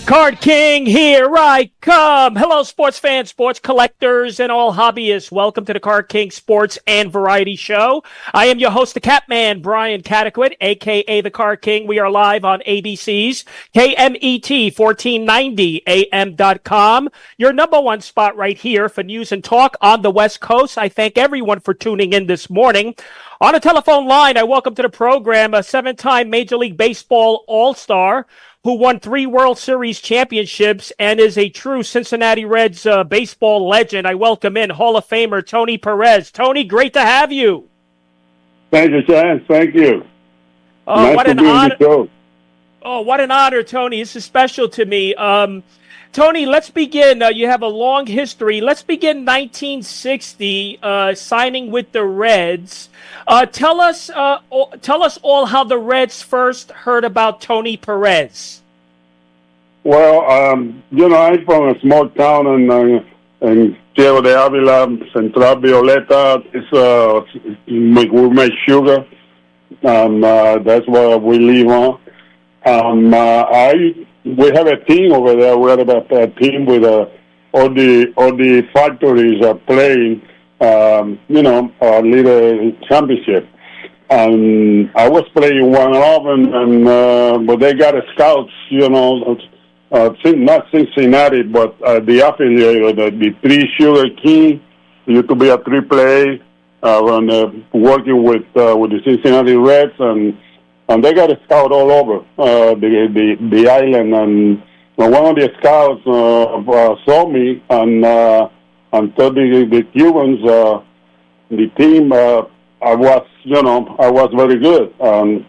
Card King, here I come. Hello, sports fans, sports collectors, and all hobbyists. Welcome to the Card King Sports and Variety Show. I am your host, the Catman, Brian Cataquet, a.k.a. the Card King. We are live on ABC's KMET 1490am.com. Your number one spot right here for news and talk on the West Coast. I thank everyone for tuning in this morning. On a telephone line, I welcome to the program a seven-time Major League Baseball All-Star who won 3 World Series championships and is a true Cincinnati Reds baseball legend. I welcome in Hall of Famer Tony Perez. Tony, great to have you. Thank you, Chance. Thank you. Nice what to an be on honor! the show. Oh, what an honor, Tony. This is special to me. Tony, let's begin. You have a long history. Let's begin 1960, signing with the Reds. Tell us all how the Reds first heard about Tony Perez. Well, I'm from a small town in Tierra de Avila, Central Violeta. We make sugar. That's where we live on. We have a team over there. We have a team with all the factories are playing, a little championship. And I was playing one of them, but they got a scouts, not Cincinnati, but the affiliate, the Three Sugar King. Used to be a AAA, working with the Cincinnati Reds, and they got a scout all over the island. And one of the scouts saw me and told the Cubans, the team, I was very good. And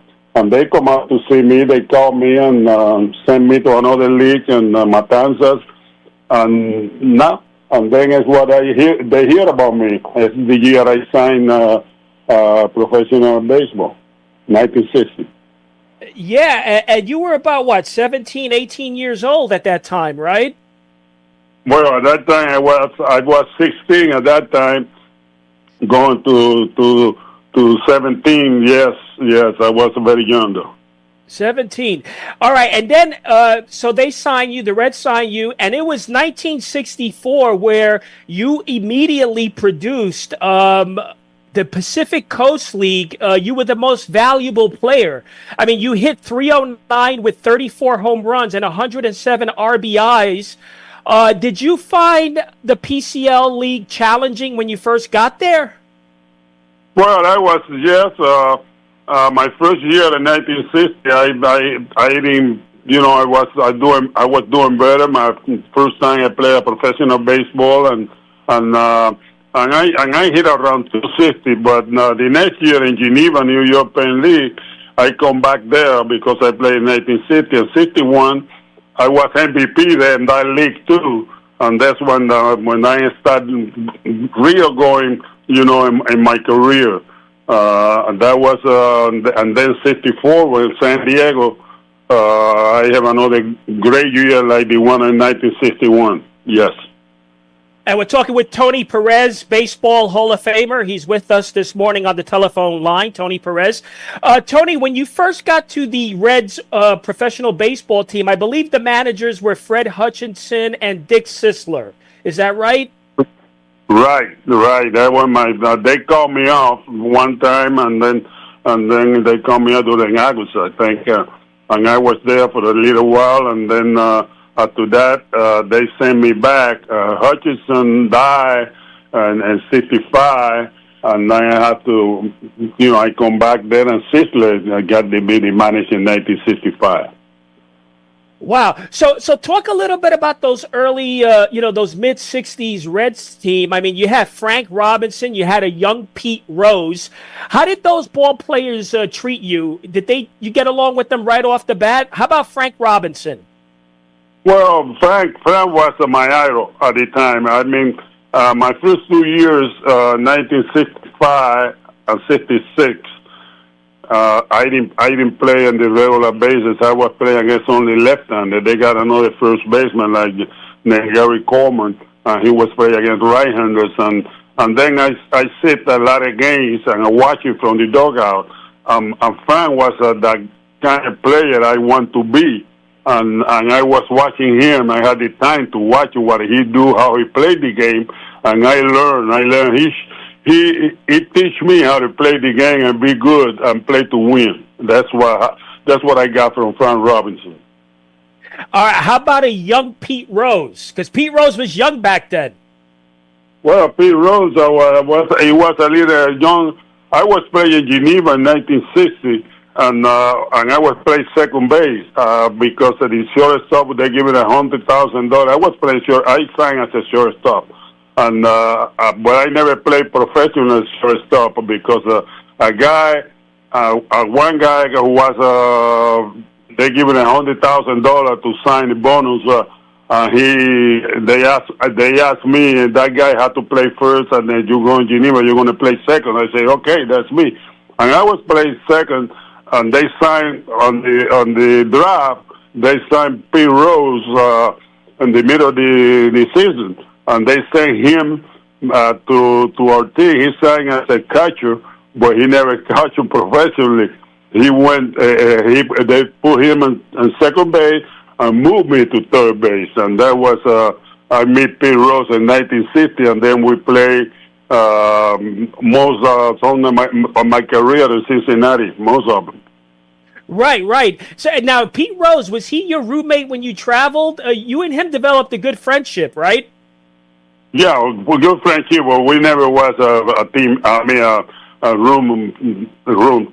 they come out to see me. They called me and sent me to another league in Matanzas. And then is what they hear about me. It's the year I signed professional baseball. 1960. Yeah, and you were about, 17, 18 years old at that time, right? Well, at that time, I was 16 at that time, going to 17. Yes, I was very young, though. 17. All right, and then, so they signed you, the Reds signed you, and it was 1964 where you immediately produced the Pacific Coast League. You were the most valuable player. I mean, you hit 309 with 34 home runs and 107 RBIs. Did you find the PCL League challenging when you first got there? Well, yes. My first year in 1960, I didn't, I was doing better. My first time I played professional baseball, and I hit around 260, but the next year in Geneva, New York Penn League, I come back there because I played in 1960 and 61. I was MVP there in that league too, and that's when I started real going, in my career. And that was, and then 64 with San Diego. I have another great year like the one in 1961. Yes. And we're talking with Tony Perez, Baseball Hall of Famer. He's with us this morning on the telephone line, Tony Perez. Tony, when you first got to the Reds professional baseball team, I believe the managers were Fred Hutchinson and Dick Sisler. Is that right? Right. That was they called me off one time, and then they called me out during August, I think. And I was there for a little while, and then after that, they sent me back. Hutchinson died in 65, and then I had to, I come back there, and Sisler got to be the manager in 1965. Wow. So talk a little bit about those early, those mid-'60s Reds team. I mean, you had Frank Robinson, you had a young Pete Rose. How did those ball players treat you? Did you get along with them right off the bat? How about Frank Robinson? Well, Frank was my idol at the time. I mean, my first 2 years, 1965 and 66, I didn't play on the regular basis. I was playing against only left-handed. They got another first baseman named Gary Coleman, and he was playing against right-handers. And then I sit a lot of games and I watch it from the dugout. And Frank was that kind of player I want to be. and I was watching him. I had the time to watch what he do, how he played the game, and I learned. He teach me how to play the game and be good and play to win. That's what I got from Frank Robinson. All right, how about a young Pete Rose? Because Pete Rose was young back then. Well, Pete Rose, he was a little young. I was playing in Geneva in 1960, and I was playing second base because of the shortstop. They give it $100,000. I was playing short. I signed as a shortstop, and but I never played professional shortstop because one guy who was they give it $100,000 to sign the bonus. They asked me, and that guy had to play first, and then you go in Geneva, you're going to play second. I say, okay, that's me. And I was playing second, and they signed on the draft. They signed Pete Rose in the middle of the season, and they sent him to our team. He signed as a catcher, but he never catched professionally. He went. They put him in second base and moved me to third base, and that was I met Pete Rose in 1960, and then we played most of my career in Cincinnati, most of them. Right. So now, Pete Rose, was he your roommate when you traveled? You and him developed a good friendship, right? Yeah, we're good friendship, but we never was a team. I mean, a room.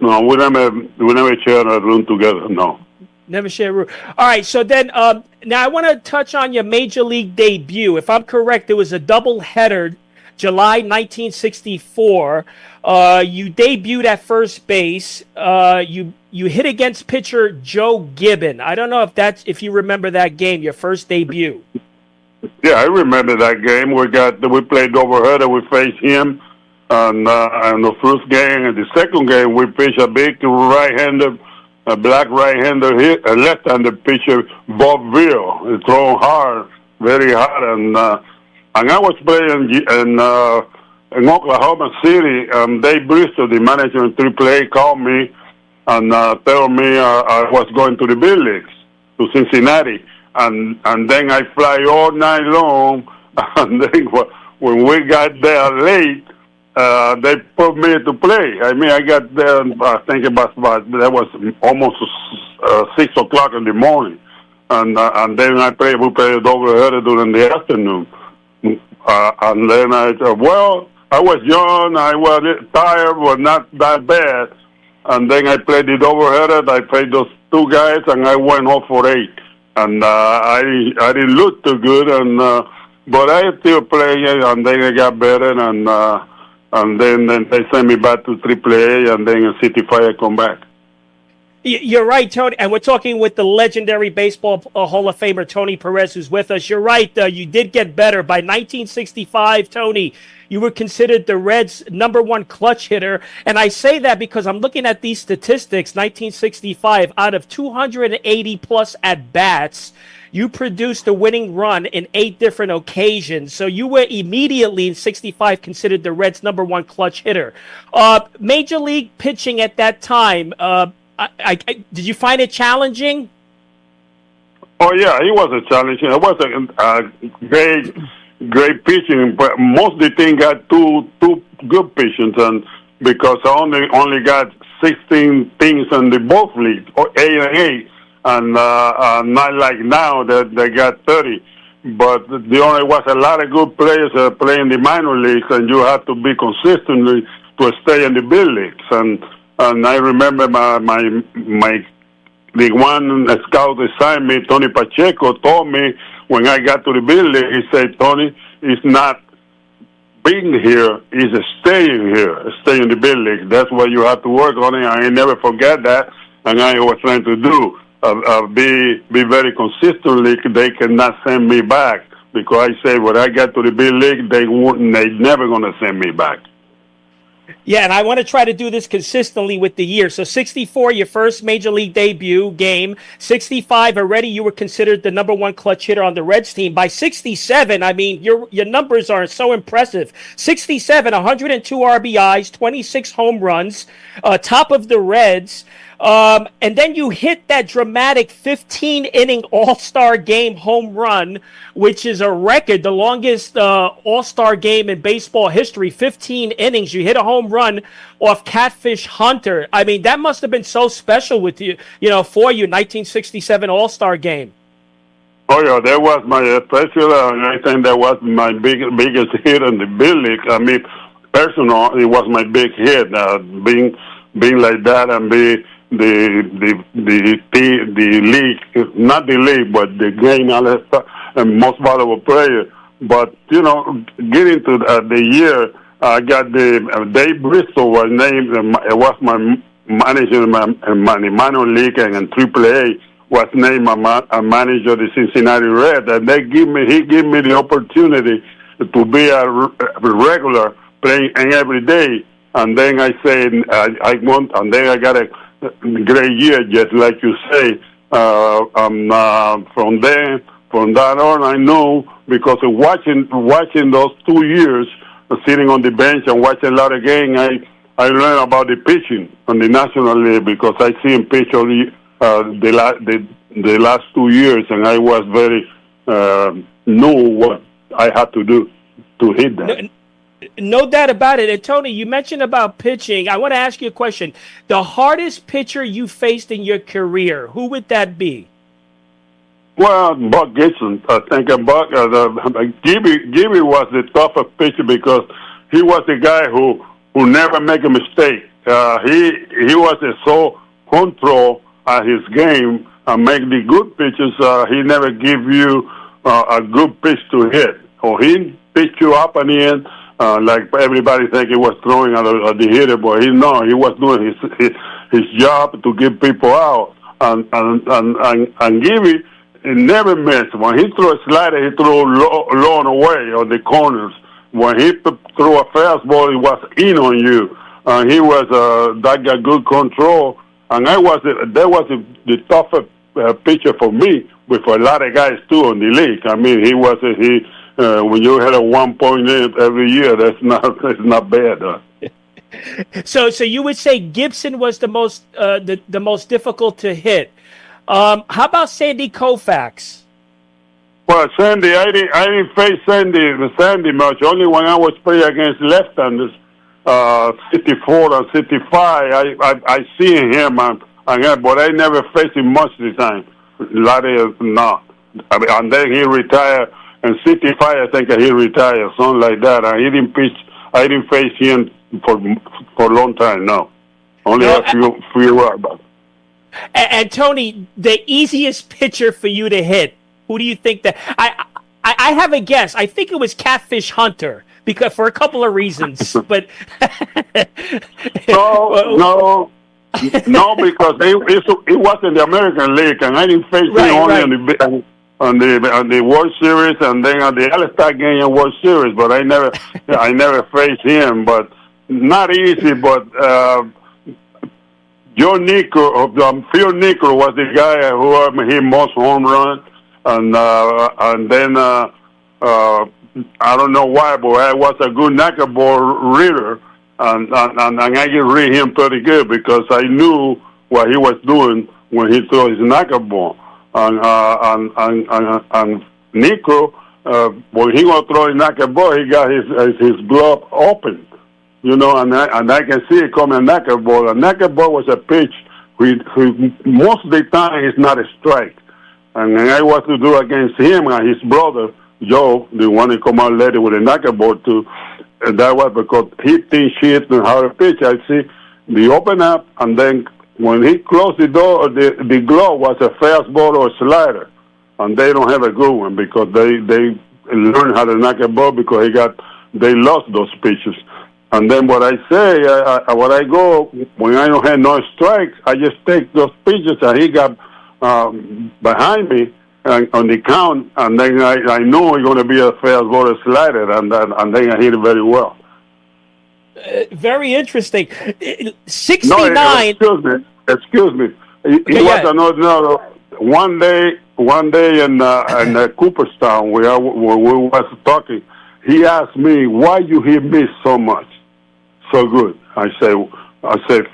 No, we never shared a room together. No. Never share a room. All right, so then now I want to touch on your major league debut. If I'm correct, it was a doubleheader, July 1964. You debuted at first base. You hit against pitcher Joe Gibbon. I don't know if you remember that game, your first debut. Yeah, I remember that game. We played doubleheader. We faced him on the first game, and the second game we pitched a big right-hander. A black right-hander hit a left-handed pitcher, Bob Veal, throwing hard, very hard, and I was playing in Oklahoma City. Dave Bristol, the manager in AAA, called me and told me I was going to the big leagues, to Cincinnati, and then I fly all night long, and then when we got there late. They put me to play. I mean, I got there, I think about that was almost 6 o'clock in the morning. And then we played doubleheader during the afternoon. And then I was young, I was tired, but not that bad. And then I played the doubleheader, I played those two guys, and I went 0 for 8. And I didn't look too good, but I still played, and then I got better, and then they sent me back to AAA, and then in City Fire come back. You're right, Tony. And we're talking with the legendary baseball Hall of Famer, Tony Perez, who's with us. You're right. You did get better. By 1965, Tony, you were considered the Reds' #1 clutch hitter. And I say that because I'm looking at these statistics. 1965, out of 280-plus at-bats, you produced a winning run in 8 different occasions. So you were immediately in 65 considered the Reds' #1 clutch hitter. Major league pitching at that time, did you find it challenging? Oh, yeah, it was a challenge. It was a great pitching, but most of the team got two good pitchers, and because I only got 16 teams in the both leagues, or 8 and 8. And not like now that they got 30. But there only was a lot of good players playing the minor leagues, and you have to be consistently to stay in the big leagues. And I remember the one scout assigned me, Tony Pacheco, told me when I got to the big league, he said, Tony, it's not being here, it's staying here, stay in the big league. That's what you have to work on it. I never forget that, and I was trying to do. Be very consistently. They cannot send me back because I say when I get to the big league, they never gonna send me back. Yeah, and I want to try to do this consistently with the year. So 64, your first major league debut game. 65, already you were considered the #1 clutch hitter on the Reds team. By 67, I mean, your numbers are so impressive. 67, 102 RBIs, 26 home runs, top of the Reds. And then you hit that dramatic 15-inning All-Star game home run, which is a record, the longest All-Star game in baseball history, 15 innings. You hit a home run off Catfish Hunter. I mean, that must have been so special with you, for you, 1967 All-Star game. Oh, yeah, that was my special, and I think that was my biggest hit in the big league. I mean, personal, it was my big hit, being like that and be the league, not the league, but the game, all that stuff, and most valuable player. But, getting to the year, I got the Dave Bristol was named, it was my manager in my minor league and in AAA, was named a manager of the Cincinnati Reds, and he gave me the opportunity to be a regular playing every day. And then I said, I want, and then I got a great year, just like you say. From that on, I know, because of watching those 2 years, sitting on the bench and watching a lot of games, I learned about the pitching on the National League, because I see him pitch only the last 2 years, and I was very knew what I had to do to hit that. No doubt about it. And Tony, you mentioned about pitching. I want to ask you a question. The hardest pitcher you faced in your career, who would that be? Well, Buck Gibson. I think Buck. Gibby was the toughest pitcher because he was the guy who never make a mistake. He was so control at his game and make the good pitches. He never give you a good pitch to hit, or he pitch you up and in. Like everybody think he was throwing at the hitter, but he was doing his job to get people out. And Gibby never missed. When he threw a slider, he threw low and away on the corners. When he threw a fastball, it was in on you. He was that got good control, and that was the toughest pitcher for me, with a lot of guys too in the league. I mean, when you had a 1 point every year, that's not bad. So you would say Gibson was the most difficult to hit. How about Sandy Koufax? Well, Sandy, I didn't face Sandy much. Only when I was playing against left-handers, 54 and 55, I see him, but I never faced him much this time. Larry, no. And then he retired. And 65, I think he retired, something like that. And he didn't pitch. I didn't face him for a long time. No, only a few hours. And Tony, the easiest pitcher for you to hit. Who do you think that? I have a guess. I think it was Catfish Hunter, because for a couple of reasons. But no, because it was in the American League, and I didn't face him only on the World Series, and then on the All-Star game and World Series. But I never faced him. But not easy. But Phil Niekro was the guy who hit most home runs, and then I don't know why, but I was a good knuckleball reader, and I could read him pretty good because I knew what he was doing when he threw his knuckleball. And Niekro, when he was throwing knuckleball, he got his glove open, and I can see it coming knuckleball. A knuckleball was a pitch who most of the time is not a strike. And I was to do against him and his brother, Joe, the one who come out later with a knuckleball too. And that was because he thinks shit and how to pitch. I see they open up, and then when he closed the door, the glove was a fastball or a slider. And they don't have a good one because they learned how to knock a ball because they lost those pitches. And then what I say, when I go, when I don't have no strikes, I just take those pitches, and he got behind me on the count, and then I know it's going to be a fastball or slider, and then I hit it very well. Very interesting. 69. No, excuse me. It was another one day in Cooperstown where we was talking. He asked me, "Why you hit me so much, so good?" I say,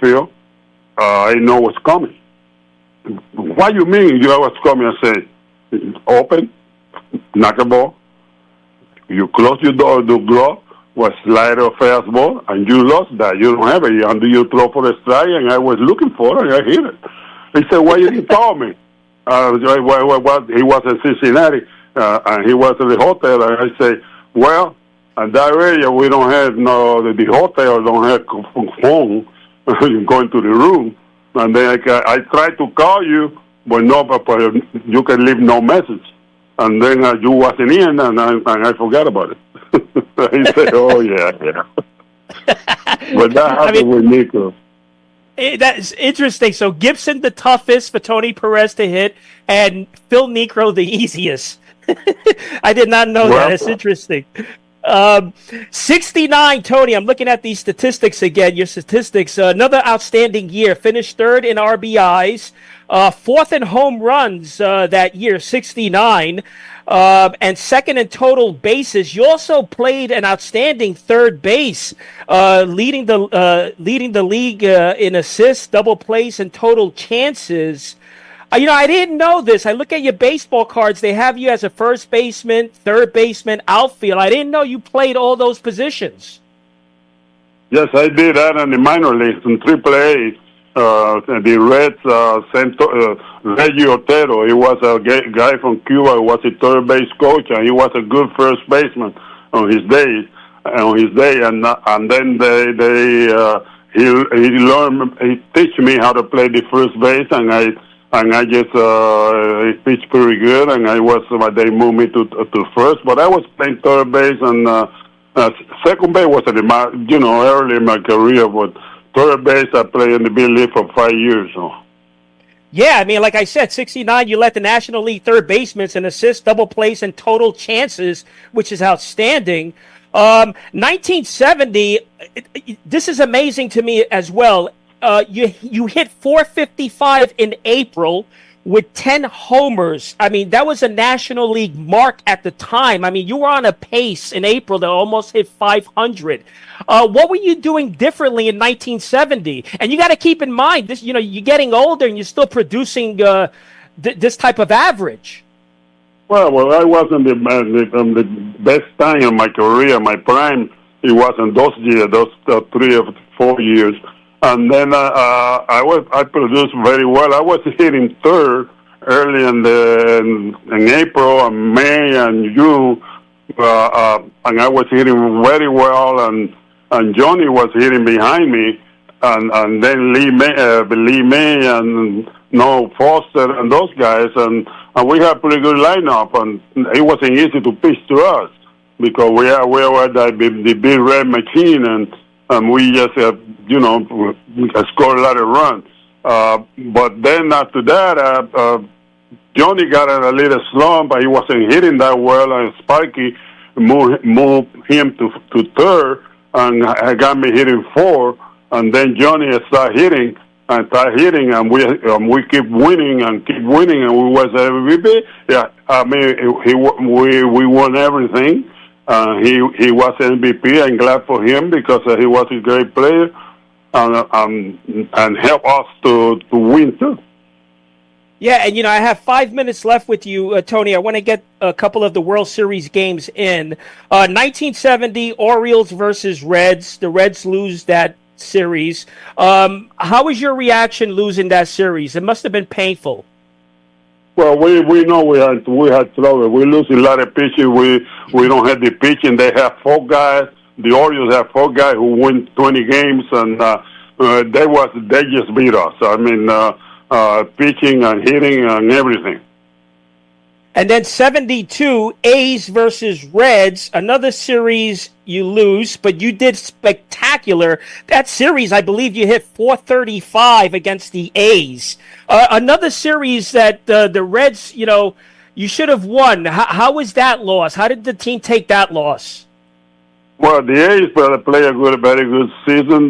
Phil, I know what's coming. What you mean you know what's coming? I say, open, knock a ball. You close your door, the glove, was slider or fastball, and you lost that. You don't have it. And you throw for the strike, and I was looking for it, and I hit it. He said, why you didn't call me? He was in Cincinnati, and he was at the hotel, and I say, well, in that area, we don't have, the hotel don't have phone. You go into the room, and then I tried to call you, but you can leave no message. And then you wasn't in, and I forgot about it. He said, oh, yeah. But that happened with Nico. That's interesting. So Gibson, the toughest for Tony Perez to hit, and Phil Niekro, the easiest. I did not know that. It's interesting. 69, Tony. I'm looking at these statistics again. Your statistics. Another outstanding year. Finished third in RBIs, fourth in home runs that year, 69, and second in total bases. You also played an outstanding third base, leading the league in assists, double plays, and total chances. I didn't know this. I look at your baseball cards. They have you as a first baseman, third baseman, outfield. I didn't know you played all those positions. Yes, I did that in the minor leagues in AAA. The Reds sent Reggie Otero. He was a guy from Cuba who was a third base coach, and he was a good first baseman on his day. And then he teach me how to play the first base, and I just pitched pretty good, and they moved me to first, but I was playing third base, and second base was early in my career, but third base I played in the big league for 5 years. So. Yeah, I mean, like I said, 69, you led the National League third basemen in assists, double plays, and total chances, which is outstanding. 1970, this is amazing to me as well. You hit 455 in April with 10 homers. I mean, that was a National League mark at the time. I mean, you were on a pace in April that almost hit 500. What were you doing differently in 1970? And you got to keep in mind, this, you're getting older and you're still producing this type of average. Well, I wasn't the best time in my career. My prime, it wasn't those years, those 3 or 4 years. And then I produced very well. I was hitting third early in April and May and June, and I was hitting very well. And Johnny was hitting behind me, and then Lee May and Foster and those guys, and we had a pretty good lineup. And it wasn't easy to pitch to us because we were the big red machine, and we just, we scored a lot of runs. But then after that, Johnny got in a little slump, but he wasn't hitting that well, and Sparky moved him to third, and got me hitting fourth, and then Johnny started hitting, and we keep winning, and we was MVP. Yeah, I mean, we won everything. He was MVP. I'm glad for him because he was a great player and helped us to win too. Yeah, and I have 5 minutes left with you, Tony. I want to get a couple of the World Series games in. 1970, Orioles versus Reds. The Reds lose that series. How was your reaction losing that series? It must have been painful. Well, we know we had trouble. We lose a lot of pitching. We don't have the pitching. They have 4 guys. The Orioles have 4 guys who win 20 games, and they just beat us. I mean, pitching and hitting and everything. And then 72, A's versus Reds, another series you lose, but you did spectacular. That series, I believe you hit 435 against the A's. Another series that the Reds, you should have won. How was that loss? How did the team take that loss? Well, the A's play a very good season.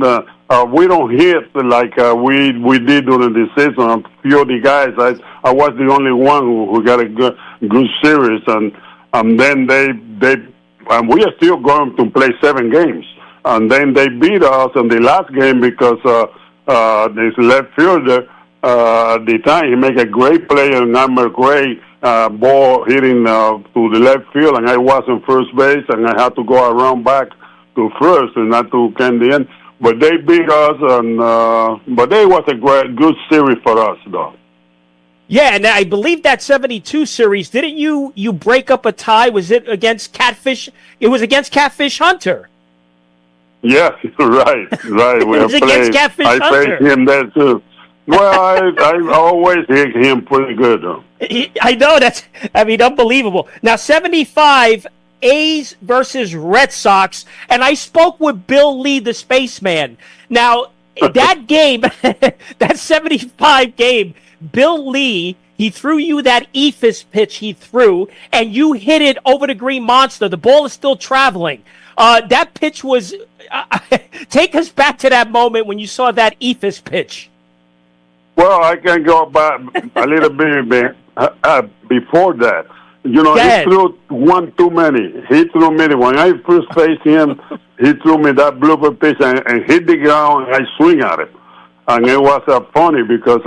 We don't hit like we did during the season. A few of the guys, I was the only one who got a good series, and then we are still going to play 7 games, and then they beat us in the last game because this left fielder. At the time, he made a great play, and number great ball hitting to the left field, and I was on first base, and I had to go around back to first and not to Candy end. But they beat us, and but it was a good series for us, though. Yeah, and I believe that 72 series, didn't you break up a tie? Was it against Catfish? It was against Catfish Hunter. Yes, right. It was against Catfish Hunter. I played him there, too. Well, I always hit him pretty good, though. I know, unbelievable. Now, 75, A's versus Red Sox, and I spoke with Bill Lee, the spaceman. Now, that game, that 75 game, Bill Lee, he threw you that ephus pitch he threw, and you hit it over the Green Monster. The ball is still traveling. That pitch was... take us back to that moment when you saw that ephus pitch. Well, I can go back a little bit before that. You know, he threw one too many. He threw many. When I first faced him, he threw me that blooper pitch and hit the ground, and I swing at it. And it was funny because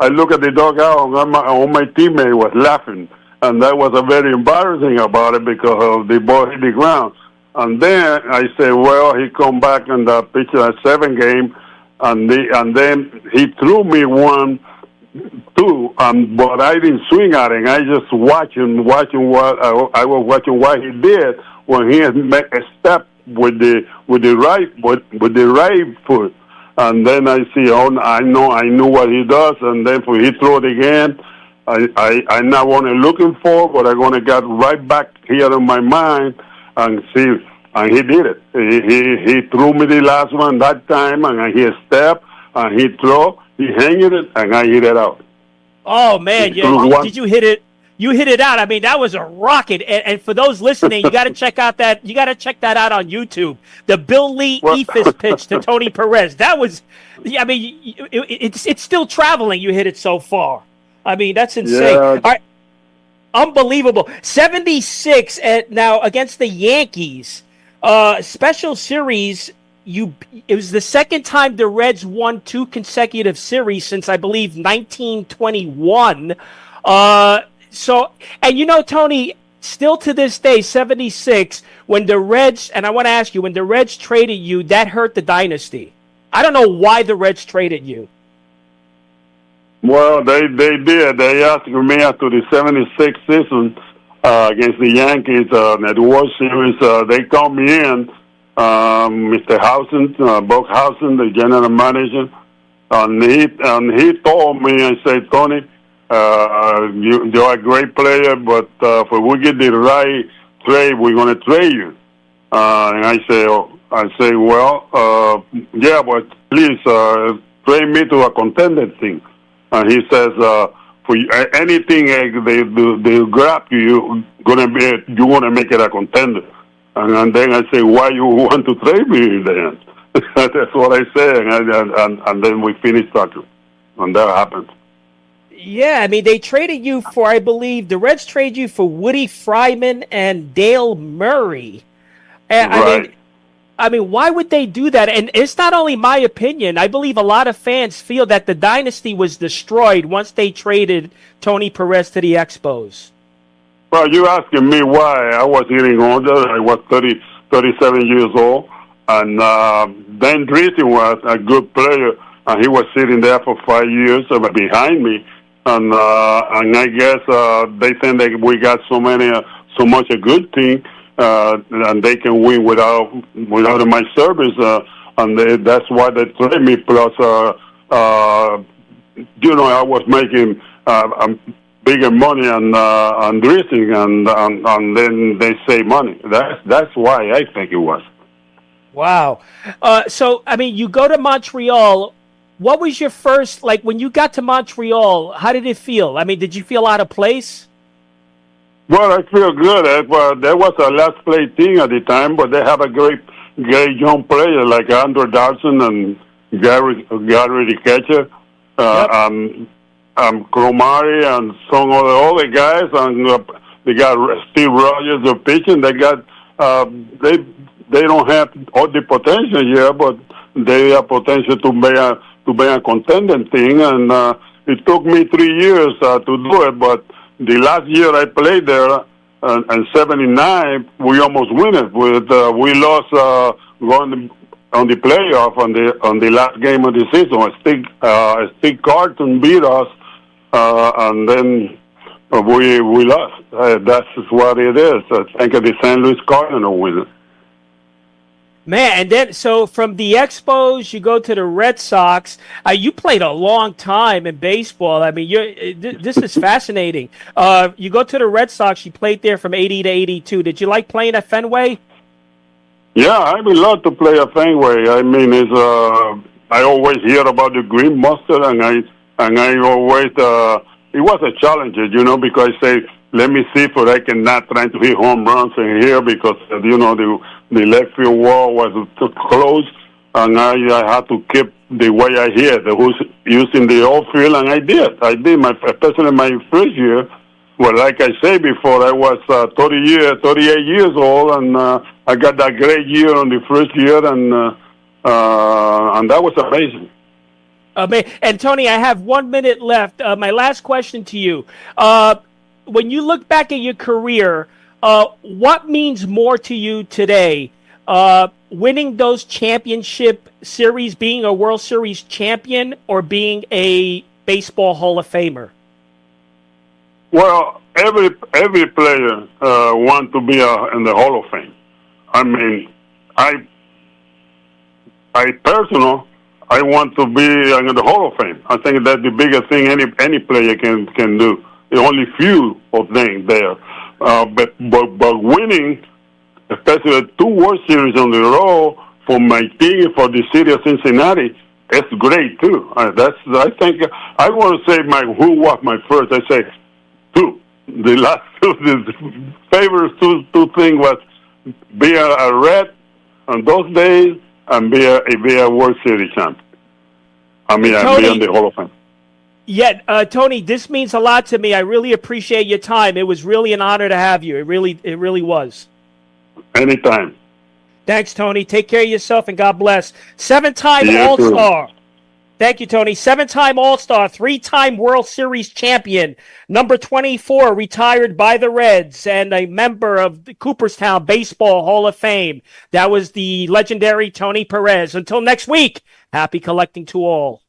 I look at the dugout, and all my teammate was laughing. And that was very embarrassing about it because the ball hit the ground. And then I said, well, he come back in the pitch a 7 game, and then he threw me one, too, but I didn't swing at it. I just watching what I was watching what he did when he made a step with the right foot, and then I see, I knew what he does, and then when he threw it again, I not only looking for, but I'm gonna get right back here in my mind and see. And he did it. He threw me the last one that time, and he stepped, and he threw, he hanged it, and I hit it out. Oh, man. Did you hit it? You hit it out. I mean, that was a rocket. And for those listening, you got to check that out on YouTube. The Bill Lee ephus pitch to Tony Perez. That was, I mean, it's still traveling. You hit it so far. I mean, that's insane. Yeah. All right. Unbelievable. 76 now against the Yankees. Special series, it was the second time the Reds won 2 consecutive series since, I believe, 1921. And you know, Tony, still to this day, 76, when the Reds, and I want to ask you, when the Reds traded you, that hurt the dynasty. I don't know why the Reds traded you. Well, they did. They asked me after the 76 season against the Yankees at the World Series. They called me in, Mr. Housen, Buck Housen, the general manager, and he told me and said, Tony, you're a great player, but if we get the right trade, we're going to trade you. And I say, well, yeah, but please trade me to a contender team. And he says, for anything they grab you, you want to make it a contender. And then I say, why you want to trade me then? That's what I say, and then we finished talking, and that happened. Yeah, I mean, they traded you for, I believe, the Reds traded you for Woody Fryman and Dale Murray. And, right. I mean, why would they do that? And it's not only my opinion. I believe a lot of fans feel that the dynasty was destroyed once they traded Tony Perez to the Expos. Well, you're asking me why. I was getting older. I was 37 years old. And Dan Driessen was a good player. And he was sitting there for 5 years behind me. And I guess they think that we got so much a good team. And they can win without my service, and that's why they trade me. Plus, I was making bigger money on Driessen, and then they save money. That's why I think it was. Wow. So I mean, you go to Montreal. What was your first, like, when you got to Montreal? How did it feel? I mean, did you feel out of place? Well, I feel good. Well, there was a last place team at the time, but they have a great young player like Andrew Dawson and Gary the catcher, Cromari and some other guys, and they got Steve Rogers the pitching. They got they don't have all the potential yet, but they have potential to to be a contending team, and it took me 3 years to do it. But the last year I played there, in '79, we almost win it. We lost going on the playoff on the last game of the season. Steve Carton beat us, and then we lost. That's what it is. I think the St. Louis Cardinals win it. Man, and then so from the Expos, you go to the Red Sox. You played a long time in baseball. I mean, this is fascinating. You go to the Red Sox. You played there from '80 to '82. Did you like playing at Fenway? Yeah, I would love to play at Fenway. I mean, I always hear about the Green Monster, and I always it was a challenge, because I say, let me see if I can not try to hit home runs in here because the left field wall was too close, and I had to keep the way I hit, who's using the outfield, and I did, especially my first year. Well, like I said before, I was 38 years old, and I got that great year on the first year, and that was amazing. And Tony, I have 1 minute left. My last question to you. When you look back at your career, what means more to you today? Winning those championship series, being a World Series champion, or being a Baseball Hall of Famer? Well, every player wants to be in the Hall of Fame. I mean, I personally, I want to be in the Hall of Fame. I think that's the biggest thing any player can do. There's only few of them there. But winning, especially 2 World Series on the row for my team, for the city of Cincinnati, it's great too. I think I want to say who was my first. I say 2. The last 2, the favorite two things was be a Red on those days and be a World Series champion. I mean, Tony, be in the Hall of Fame. Yeah, Tony, this means a lot to me. I really appreciate your time. It was really an honor to have you. It really was. Anytime. Thanks, Tony. Take care of yourself, and God bless. 7-time All-Star. Thank you, Tony. 7-time All-Star, 3-time World Series champion, number 24, retired by the Reds, and a member of the Cooperstown Baseball Hall of Fame. That was the legendary Tony Perez. Until next week, happy collecting to all.